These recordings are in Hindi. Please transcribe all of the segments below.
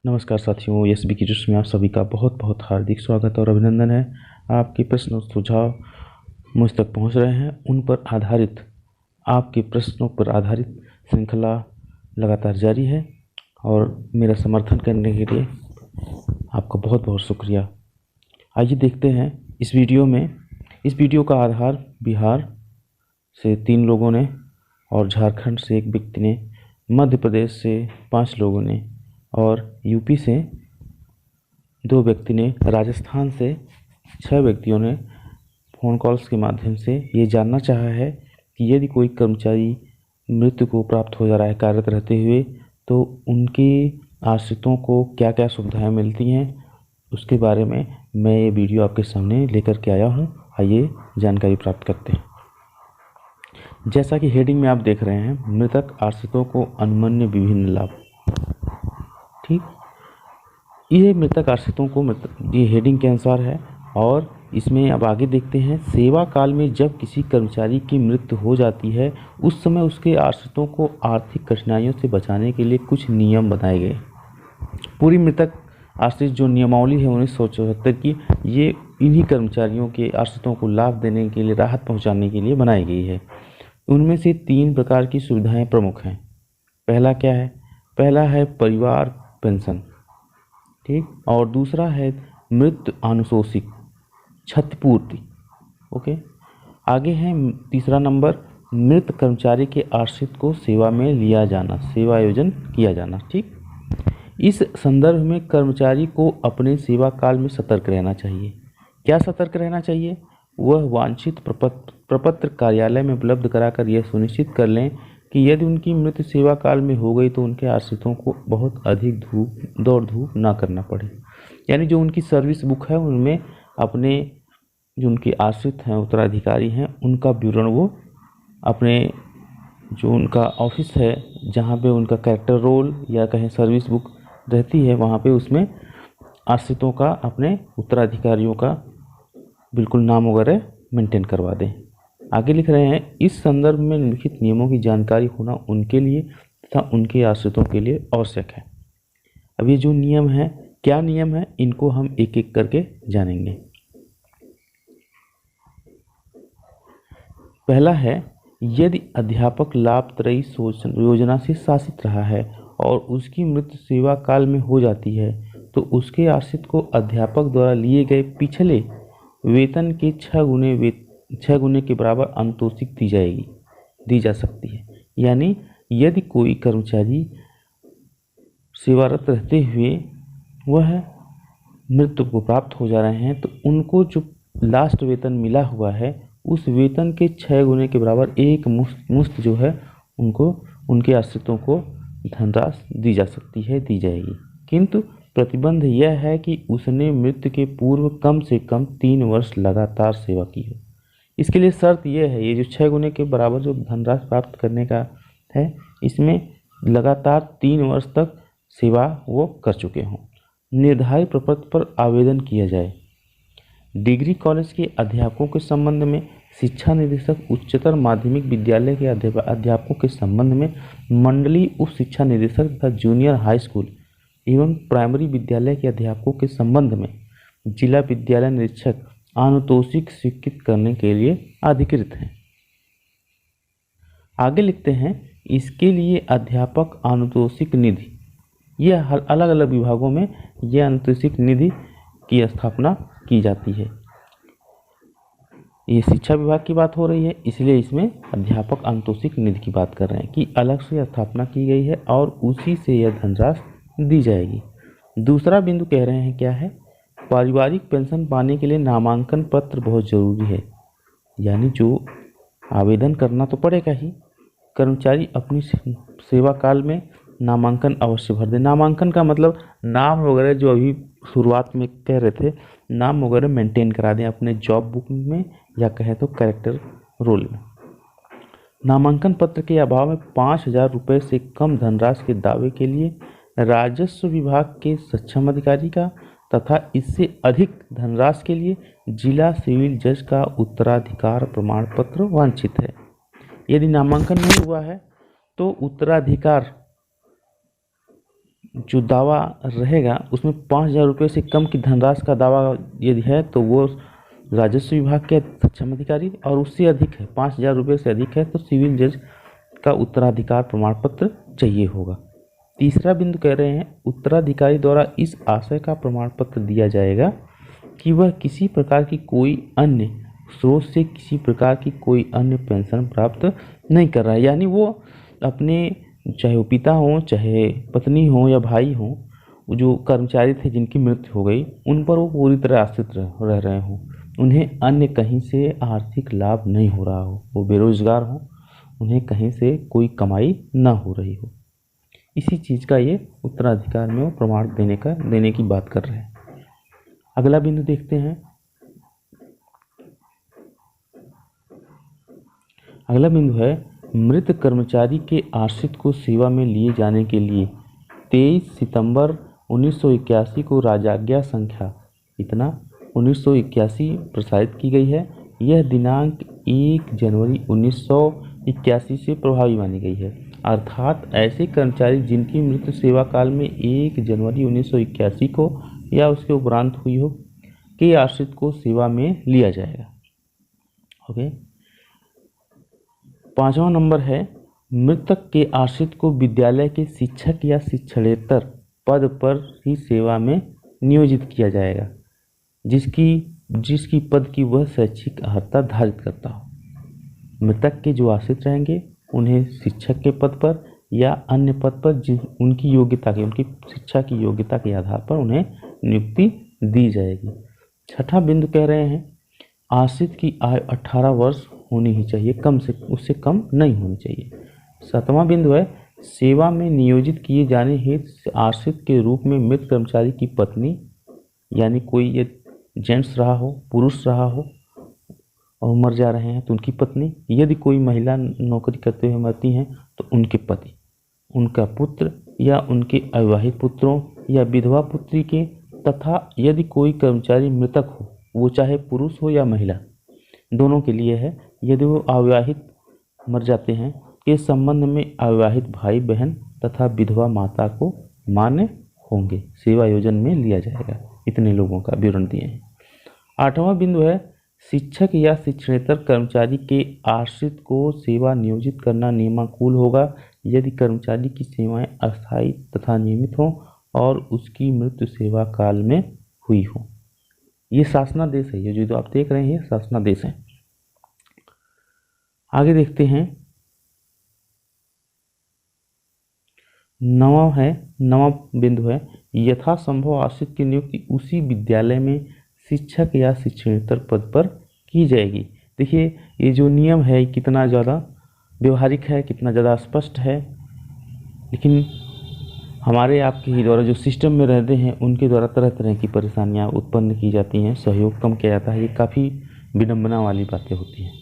नमस्कार साथियों, एसबी की टिप्स में आप सभी का बहुत बहुत हार्दिक स्वागत और अभिनंदन है। आपके प्रश्न और सुझाव मुझ तक पहुंच रहे हैं। उन पर आधारित आपके प्रश्नों पर आधारित श्रृंखला लगातार जारी है और मेरा समर्थन करने के लिए आपका बहुत बहुत शुक्रिया। आइए देखते हैं इस वीडियो का आधार बिहार से 3 लोगों ने और झारखंड से 1 व्यक्ति ने, मध्य प्रदेश से 5 लोगों ने और यूपी से 2 व्यक्ति ने, राजस्थान से 6 व्यक्तियों ने फ़ोन कॉल्स के माध्यम से ये जानना चाहा है कि यदि कोई कर्मचारी मृत्यु को प्राप्त हो जा रहा है कार्यरत रहते हुए, तो उनके आश्रितों को क्या क्या सुविधाएं मिलती हैं। उसके बारे में मैं ये वीडियो आपके सामने लेकर के आया हूँ। आइए जानकारी प्राप्त करते हैं। जैसा कि हेडिंग में आप देख रहे हैं, मृतक आश्रितों को अनुमन्य विभिन्न लाभ। ठीक, ये मृतक आश्रितों को ये हेडिंग के अनुसार है। और इसमें अब आगे देखते हैं। सेवा काल में जब किसी कर्मचारी की मृत्यु हो जाती है, उस समय उसके आश्रितों को आर्थिक कठिनाइयों से बचाने के लिए कुछ नियम बनाए गए। पूरी मृतक आश्रित जो नियमावली है 1974 की, ये इन्हीं कर्मचारियों के आश्रितों को लाभ देने के लिए, राहत पहुंचाने के लिए बनाई गई है। उनमें से 3 प्रकार की सुविधाएं प्रमुख हैं। पहला क्या है? पहला है परिवार पेंशन, ठीक, और दूसरा है मृत्यु आनुशोषिक क्षतिपूर्ति। ओके, आगे है तीसरा नंबर, मृत कर्मचारी के आश्रित को सेवा में लिया जाना, सेवायोजन किया जाना। ठीक, इस संदर्भ में कर्मचारी को अपने सेवा काल में सतर्क रहना चाहिए। क्या सतर्क रहना चाहिए? वह वांछित प्रपत्र कार्यालय में उपलब्ध कराकर यह सुनिश्चित कर लें कि यदि उनकी मृत्यु सेवा काल में हो गई तो उनके आश्रितों को बहुत अधिक दौड़ धूप ना करना पड़े। यानी जो उनकी सर्विस बुक है, उनमें अपने जो उनके आश्रित हैं, उत्तराधिकारी हैं, उनका विवरण वो अपने जो उनका ऑफिस है, जहाँ पे उनका कैरेक्टर रोल या कहें सर्विस बुक रहती है, वहाँ पे उसमें आश्रितों का, अपने उत्तराधिकारियों का बिल्कुल नाम वगैरह मेंटेन करवा दें। आगे लिख रहे हैं, इस संदर्भ में निम्नलिखित नियमों की जानकारी होना उनके लिए तथा उनके आश्रितों के लिए आवश्यक है। अब ये जो नियम है, क्या नियम है, इनको हम एक एक करके जानेंगे। पहला है, यदि अध्यापक लाभत्रयी योजना से शासित रहा है और उसकी मृत्यु सेवा काल में हो जाती है, तो उसके आश्रित को अध्यापक द्वारा लिए गए पिछले वेतन के 6 गुने के बराबर अनुतोषिक दी जा सकती है। यानी यदि कोई कर्मचारी सेवारत रहते हुए वह मृत्यु को प्राप्त हो जा रहे हैं, तो उनको जो लास्ट वेतन मिला हुआ है, उस वेतन के 6 गुने के बराबर एक मुश्त जो है उनको, उनके आश्रितों को धनराशि दी जा सकती है, दी जाएगी। किंतु प्रतिबंध यह है कि उसने मृत्यु के पूर्व कम से कम 3 वर्ष लगातार सेवा की हो। इसके लिए शर्त यह है, ये जो 6 गुने के बराबर जो धनराशि प्राप्त करने का है, इसमें लगातार 3 वर्ष तक सेवा वो कर चुके हों। निर्धारित प्रपत्र पर आवेदन किया जाए। डिग्री कॉलेज के अध्यापकों के संबंध में शिक्षा निदेशक, उच्चतर माध्यमिक विद्यालय के अध्यापकों के संबंध में मंडलीय उप शिक्षा निदेशक तथा जूनियर हाई स्कूल एवं प्राइमरी विद्यालय के अध्यापकों के संबंध में जिला विद्यालय निरीक्षक अनुतोषिक स्वीकृत करने के लिए अधिकृत हैं। आगे लिखते हैं, इसके लिए अध्यापक अनुतोषिक निधि, यह अलग अलग विभागों में यह अनुतोषिक निधि की स्थापना की जाती है। ये शिक्षा विभाग की बात हो रही है, इसलिए इसमें अध्यापक अनुतोषिक निधि की बात कर रहे हैं कि अलग से स्थापना की गई है और उसी से यह धनराशि दी जाएगी। दूसरा बिंदु कह रहे हैं क्या है, पारिवारिक पेंशन पाने के लिए नामांकन पत्र बहुत जरूरी है। यानी जो आवेदन करना तो पड़ेगा ही, कर्मचारी अपनी सेवा काल में नामांकन अवश्य भर दे। नामांकन का मतलब नाम वगैरह, जो अभी शुरुआत में कह रहे थे, नाम वगैरह मेंटेन करा दें अपने जॉब बुक में या कहें तो कैरेक्टर रोल में। नामांकन पत्र के अभाव में 5,000 रुपये से कम धनराशि के दावे के लिए राजस्व विभाग के सक्षम अधिकारी का तथा इससे अधिक धनराशि के लिए जिला सिविल जज का उत्तराधिकार प्रमाण पत्र वांछित है। यदि नामांकन नहीं हुआ है तो उत्तराधिकार जो दावा रहेगा उसमें 5,000 रुपये से कम की धनराशि का दावा यदि है तो वो राजस्व विभाग के सक्षम अधिकारी, और उससे अधिक है 5,000 रुपये से अधिक है तो सिविल जज का उत्तराधिकार प्रमाण पत्र चाहिए होगा। तीसरा बिंदु कह रहे हैं उत्तराधिकारी द्वारा इस आशय का प्रमाण पत्र दिया जाएगा कि वह किसी प्रकार की कोई अन्य स्रोत से किसी प्रकार की कोई अन्य पेंशन प्राप्त नहीं कर रहा है, यानी वो अपने चाहे वो पिता हों चाहे पत्नी हो या भाई हों, जो कर्मचारी थे जिनकी मृत्यु हो गई उन पर वो पूरी तरह आश्रित रह रहे हों, उन्हें अन्य कहीं से आर्थिक लाभ नहीं हो रहा हो, वो बेरोजगार हों, उन्हें कहीं से कोई कमाई ना हो रही हो, इसी चीज़ का ये उत्तराधिकार में वो प्रमाण देने की बात कर रहे हैं। अगला बिंदु देखते हैं। अगला बिंदु है मृत कर्मचारी के आश्रित को सेवा में लिए जाने के लिए 23 सितंबर 1981 को राजाज्ञा संख्या 1981 प्रसारित की गई है। यह दिनांक 1 जनवरी 1981 से प्रभावी मानी गई है, अर्थात ऐसे कर्मचारी जिनकी मृत्यु सेवा काल में 1 जनवरी 1981 को या उसके उपरांत हुई हो के आश्रित को सेवा में लिया जाएगा। ओके। 5वां नंबर है मृतक के आश्रित को विद्यालय के शिक्षक या शिक्षणेतर पद पर ही सेवा में नियोजित किया जाएगा जिसकी पद की वह शैक्षिक अर्हता धारित करता हो। मृतक के जो आश्रित रहेंगे उन्हें शिक्षक के पद पर या अन्य पद पर उनकी शिक्षा की योग्यता के आधार पर उन्हें नियुक्ति दी जाएगी। छठा बिंदु कह रहे हैं आश्रित की आयु 18 वर्ष होनी ही चाहिए, उससे कम नहीं होनी चाहिए। 7वां बिंदु है सेवा में नियोजित किए जाने हेतु आश्रित के रूप में मृत कर्मचारी की पत्नी, यानी कोई ये जेंट्स रहा हो, पुरुष रहा हो और मर जा रहे हैं तो उनकी पत्नी, यदि कोई महिला नौकरी करते हुए मरती हैं तो उनके पति, उनका पुत्र या उनके अविवाहित पुत्रों या विधवा पुत्री के, तथा यदि कोई कर्मचारी मृतक हो वो चाहे पुरुष हो या महिला, दोनों के लिए है, यदि वो अविवाहित मर जाते हैं के संबंध में अविवाहित भाई बहन तथा विधवा माता को मान्य होंगे, सेवा योजना में लिया जाएगा। इतने लोगों का विवरण दिए हैं। 8वां बिंदु है शिक्षक या शिक्षणेतर कर्मचारी के आश्रित को सेवा नियोजित करना नियमानुकूल होगा यदि कर्मचारी की सेवाएं अस्थायी तथा नियमित हों और उसकी मृत्यु सेवा काल में हुई हो। ये शासनादेश है, ये जो आप देख रहे हैं शासनादेश है। आगे देखते हैं। 9वां बिंदु है यथासंभव आश्रित की नियुक्ति उसी विद्यालय में शिक्षक या शिक्षणेतर पद पर की जाएगी। देखिए ये जो नियम है कितना ज़्यादा व्यवहारिक है, कितना ज़्यादा स्पष्ट है, लेकिन हमारे आपके ही द्वारा जो सिस्टम में रहते हैं उनके द्वारा तरह तरह की परेशानियां उत्पन्न की जाती हैं, सहयोग कम किया जाता है, ये काफ़ी विडंबना वाली बातें होती हैं।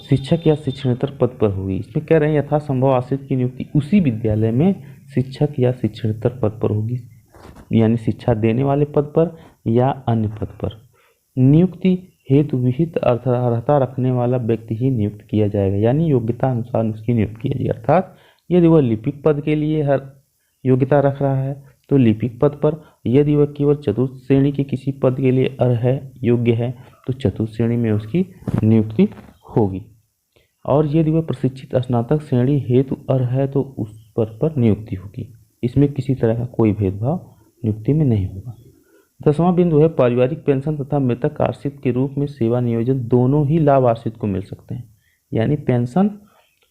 शिक्षक या शिक्षणेतर पद पर होगी, इसमें कह रहे हैं यथासंभव आश्रित की नियुक्ति उसी विद्यालय में शिक्षक या शिक्षणेतर पद पर होगी, यानी शिक्षा देने वाले पद पर या अन्य पद पर। नियुक्ति हेतु विहित अर्हता रखने वाला व्यक्ति ही नियुक्त किया जाएगा, यानी योग्यता अनुसार उसकी नियुक्त की जाएगी। अर्थात यदि वह लिपिक पद के लिए हर योग्यता रख रहा है तो लिपिक पद पर, यदि वह केवल चतुर्थ श्रेणी के किसी पद के लिए अर्ह है, योग्य है, तो चतुर्थ श्रेणी में उसकी नियुक्ति होगी, और यदि वह प्रशिक्षित स्नातक श्रेणी हेतु अर्ह है तो उस पद पर नियुक्ति होगी। इसमें किसी तरह का कोई भेदभाव नियुक्ति में नहीं होगा। 10वां बिंदु है पारिवारिक पेंशन तथा मृतक आश्रित के रूप में सेवा नियोजन दोनों ही लाभ आश्रित को मिल सकते हैं, यानी पेंशन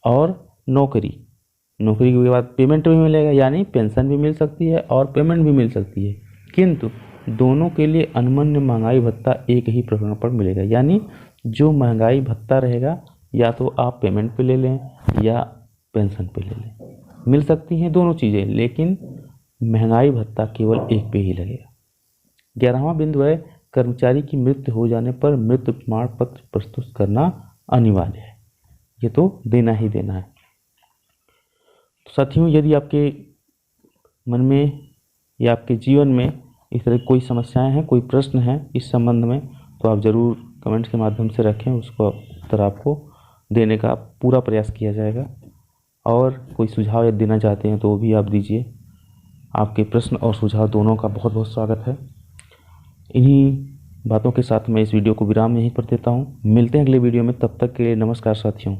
और नौकरी के बाद पेमेंट भी मिलेगा, यानी पेंशन भी मिल सकती है और पेमेंट भी मिल सकती है, किंतु दोनों के लिए अनुमन्य महंगाई भत्ता एक ही प्रकरण पर मिलेगा। यानी जो महंगाई भत्ता रहेगा या तो आप पेमेंट पे ले लें या पेंशन पे ले लें, मिल सकती हैं दोनों चीज़ें, लेकिन महंगाई भत्ता केवल एक पे ही लगेगा। 11वां बिंदु है कर्मचारी की मृत्यु हो जाने पर मृत्यु प्रमाण पत्र प्रस्तुत करना अनिवार्य है, ये तो देना ही देना है। तो साथियों, यदि आपके मन में या आपके जीवन में इस तरह कोई समस्याएं हैं, कोई प्रश्न है इस संबंध में, तो आप ज़रूर कमेंट्स के माध्यम से रखें, उसको उत्तर आपको देने का पूरा प्रयास किया जाएगा। और कोई सुझाव यदि देना चाहते हैं तो वो भी आप दीजिए। आपके प्रश्न और सुझाव दोनों का बहुत बहुत स्वागत है। इन्हीं बातों के साथ मैं इस वीडियो को विराम यहीं पर देता हूँ। मिलते हैं अगले वीडियो में, तब तक के लिए नमस्कार साथियों।